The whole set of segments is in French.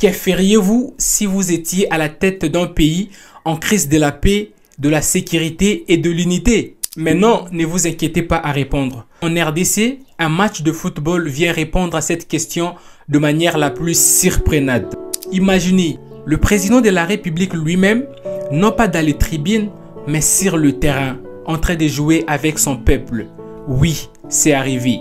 Que feriez-vous si vous étiez à la tête d'un pays en crise de la paix, de la sécurité et de l'unité? Mais non, ne vous inquiétez pas à répondre. En RDC, un match de football vient répondre à cette question de manière la plus surprenante. Imaginez le président de la République lui-même, non pas dans les tribunes, mais sur le terrain, en train de jouer avec son peuple. Oui, c'est arrivé.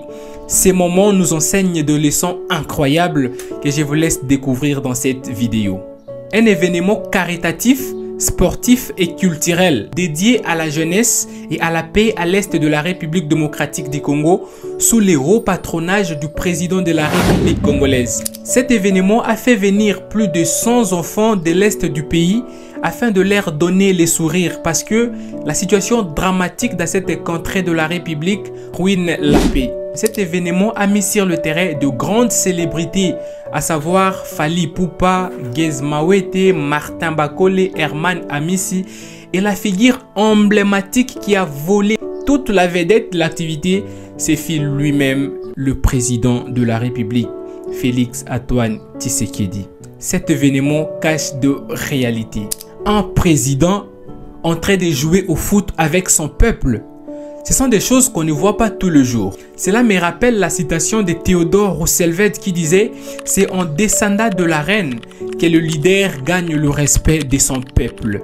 Ces moments nous enseignent des leçons incroyables que je vous laisse découvrir dans cette vidéo. Un événement caritatif, sportif et culturel dédié à la jeunesse et à la paix à l'est de la République démocratique du Congo sous le haut patronage du président de la République congolaise. Cet événement a fait venir plus de 100 enfants de l'est du pays afin de leur donner les sourires parce que la situation dramatique dans cette contrée de la République ruine la paix. Cet événement a mis sur le terrain de grandes célébrités, à savoir Fally Ipupa, Gez Mawete, Martin Bakole, Herman Amissi et la figure emblématique qui a volé toute la vedette de l'activité, c'est lui-même, le président de la République, Félix Antoine Tshisekedi. Cet événement cache de réalité. Un président en train de jouer au foot avec son peuple. Ce sont des choses qu'on ne voit pas tous les jours. Cela me rappelle la citation de Théodore Roosevelt qui disait « C'est en descendant de l'arène que le leader gagne le respect de son peuple ».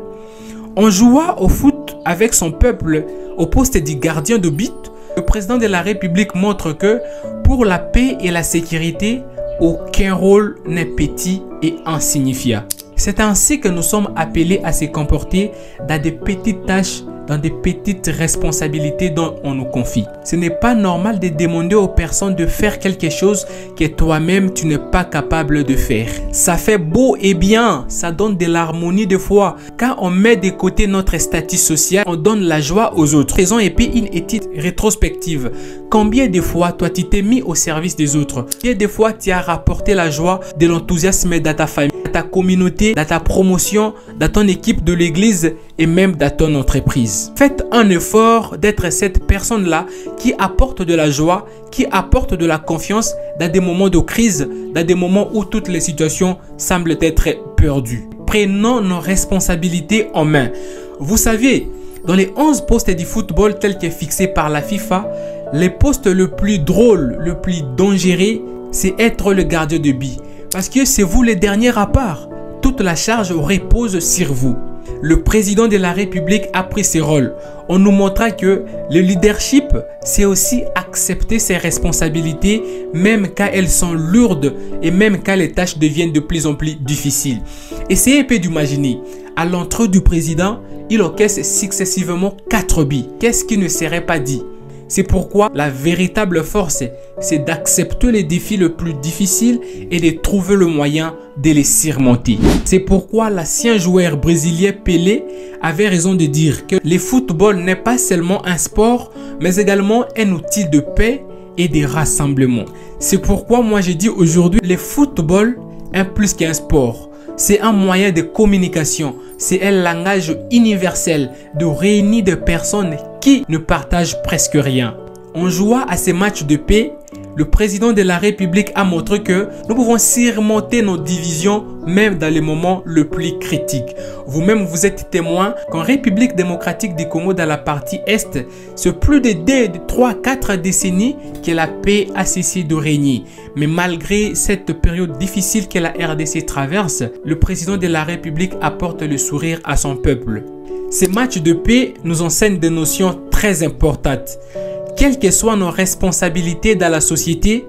En jouant au foot avec son peuple au poste du gardien de but, le président de la République montre que pour la paix et la sécurité, aucun rôle n'est petit et insignifiant. C'est ainsi que nous sommes appelés à se comporter dans des petites tâches, dans des petites responsabilités dont on nous confie. Ce n'est pas normal de demander aux personnes de faire quelque chose que toi-même tu n'es pas capable de faire. Ça fait beau et bien, ça donne de l'harmonie de foi. Quand on met de côté notre statut social, on donne la joie aux autres. Faisons et puis une étude rétrospective. Combien de fois toi tu t'es mis au service des autres? Combien de fois tu as rapporté la joie, de l'enthousiasme dans ta famille, dans ta communauté, dans ta promotion, dans ton équipe de l'église et même dans ton entreprise? Faites un effort d'être cette personne-là qui apporte de la joie, qui apporte de la confiance dans des moments de crise, dans des moments où toutes les situations semblent être perdues. Prenons nos responsabilités en main. Vous savez, dans les 11 postes du football tels que fixés par la FIFA, le poste le plus drôle, le plus dangereux, c'est être le gardien de but. Parce que c'est vous les derniers à part. Toute la charge repose sur vous. Le président de la République a pris ses rôles. On nous montra que le leadership, c'est aussi accepter ses responsabilités, même quand elles sont lourdes et même quand les tâches deviennent de plus en plus difficiles. Essayez un peu d'imaginer, à l'entrée du président, il encaisse successivement 4 buts. Qu'est-ce qui ne serait pas dit? C'est pourquoi la véritable force, c'est d'accepter les défis les plus difficiles et de trouver le moyen de les surmonter. C'est pourquoi l'ancien joueur brésilien Pelé avait raison de dire que le football n'est pas seulement un sport, mais également un outil de paix et de rassemblement. C'est pourquoi moi je dis aujourd'hui, le football est plus qu'un sport. C'est un moyen de communication, c'est un langage universel de réunir des personnes qui ne partagent presque rien. En jouant à ces matchs de paix, le président de la République a montré que nous pouvons surmonter nos divisions même dans les moments les plus critiques. Vous-même, vous êtes témoin qu'en République démocratique du Congo, dans la partie Est, c'est plus de 3-4 décennies que la paix a cessé de régner. Mais malgré cette période difficile que la RDC traverse, le président de la République apporte le sourire à son peuple. Ces matchs de paix nous enseignent des notions très importantes. Quelles que soient nos responsabilités dans la société,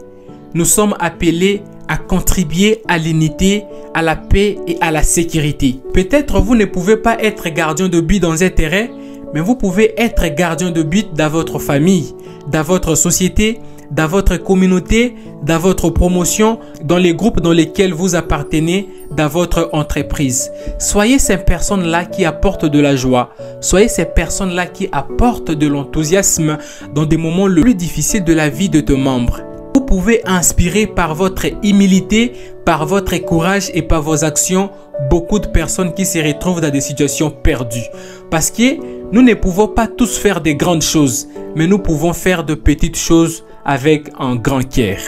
nous sommes appelés à contribuer à l'unité, à la paix et à la sécurité. Peut-être vous ne pouvez pas être gardien de but dans un terrain, mais vous pouvez être gardien de but dans votre famille, dans votre société, dans votre communauté, dans votre promotion, dans les groupes dans lesquels vous appartenez, dans votre entreprise. Soyez ces personnes-là qui apportent de la joie. Soyez ces personnes-là qui apportent de l'enthousiasme dans des moments les plus difficiles de la vie de tes membres. Vous pouvez inspirer par votre humilité, par votre courage et par vos actions beaucoup de personnes qui se retrouvent dans des situations perdues. Parce que nous ne pouvons pas tous faire des grandes choses, mais nous pouvons faire de petites choses avec un grand cœur.